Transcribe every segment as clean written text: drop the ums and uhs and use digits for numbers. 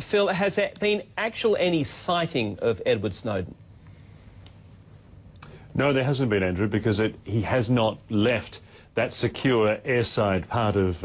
Phil, has there been any sighting of Edward Snowden? No, there hasn't been, Andrew, because he has not left that secure airside part of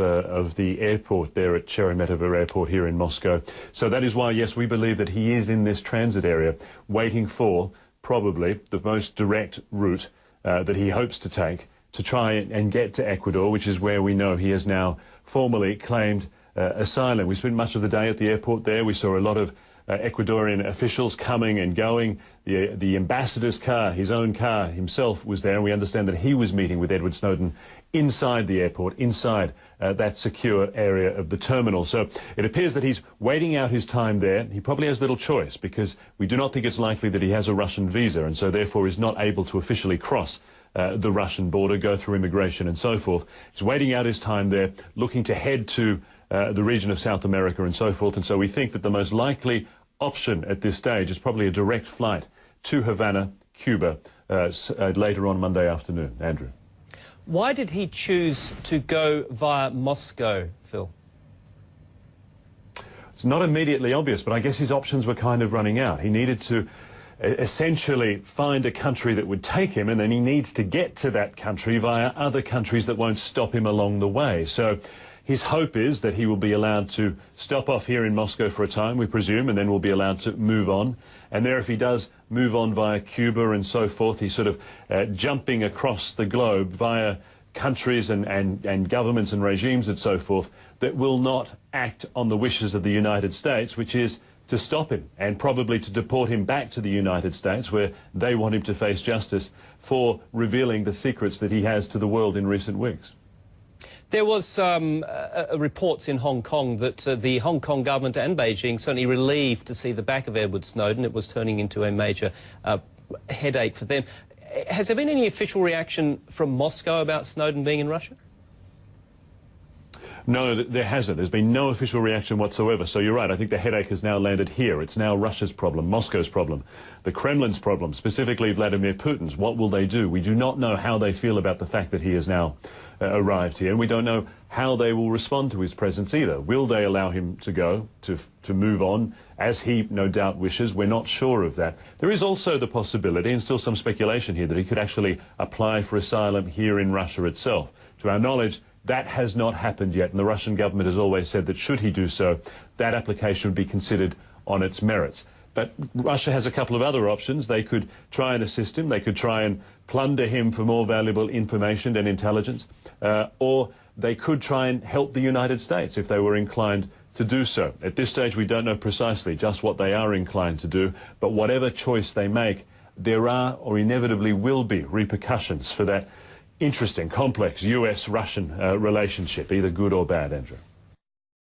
the airport there at Sheremetyevo Airport here in Moscow. So that is why, yes, we believe that he is in this transit area, waiting for probably the most direct route that he hopes to take to try and get to Ecuador, which is where we know he has now formally claimed asylum. We spent much of the day at the airport there. We saw a lot of Ecuadorian officials coming and going. The ambassador's car, his own car himself, was there, and we understand that he was meeting with Edward Snowden inside the airport, inside that secure area of the terminal. So it appears that he's waiting out his time there. He probably has little choice, because we do not think it's likely that he has a Russian visa, and so therefore is not able to officially cross the Russian border, go through immigration and so forth. He's waiting out his time there, looking to head to the region of South America and so forth, and so we think that the most likely option at this stage is probably a direct flight to Havana, Cuba, later on Monday afternoon. Andrew. Why did he choose to go via Moscow, Phil? It's not immediately obvious, but I guess his options were kind of running out. He needed to essentially find a country that would take him, and then he needs to get to that country via other countries that won't stop him along the way. So his hope is that he will be allowed to stop off here in Moscow for a time, we presume, and then will be allowed to move on. And there, if he does move on via Cuba and so forth, he's sort of jumping across the globe via countries and governments and regimes and so forth that will not act on the wishes of the United States, which is to stop him and probably to deport him back to the United States, where they want him to face justice for revealing the secrets that he has to the world in recent weeks. There was reports in Hong Kong that the Hong Kong government and Beijing certainly relieved to see the back of Edward Snowden. It was turning into a major headache for them. Has there been any official reaction from Moscow about Snowden being in Russia? No, there hasn't. There's been no official reaction whatsoever. So you're right. I think the headache has now landed here. It's now Russia's problem, Moscow's problem, the Kremlin's problem, specifically Vladimir Putin's. What will they do? We do not know how they feel about the fact that he has now arrived here, and we don't know how they will respond to his presence either. Will they allow him to go, to move on, as he no doubt wishes? We're not sure of that. There is also the possibility, and still some speculation here, that he could actually apply for asylum here in Russia itself. To our knowledge, that has not happened yet, and the Russian government has always said that should he do so, that application would be considered on its merits. But Russia has a couple of other options. They could try and assist him, they could try and plunder him for more valuable information and intelligence, or they could try and help the United States if they were inclined to do so. At this stage, we don't know precisely just what they are inclined to do, but whatever choice they make, there are or inevitably will be repercussions for that interesting, complex US-Russian relationship, either good or bad, Andrew.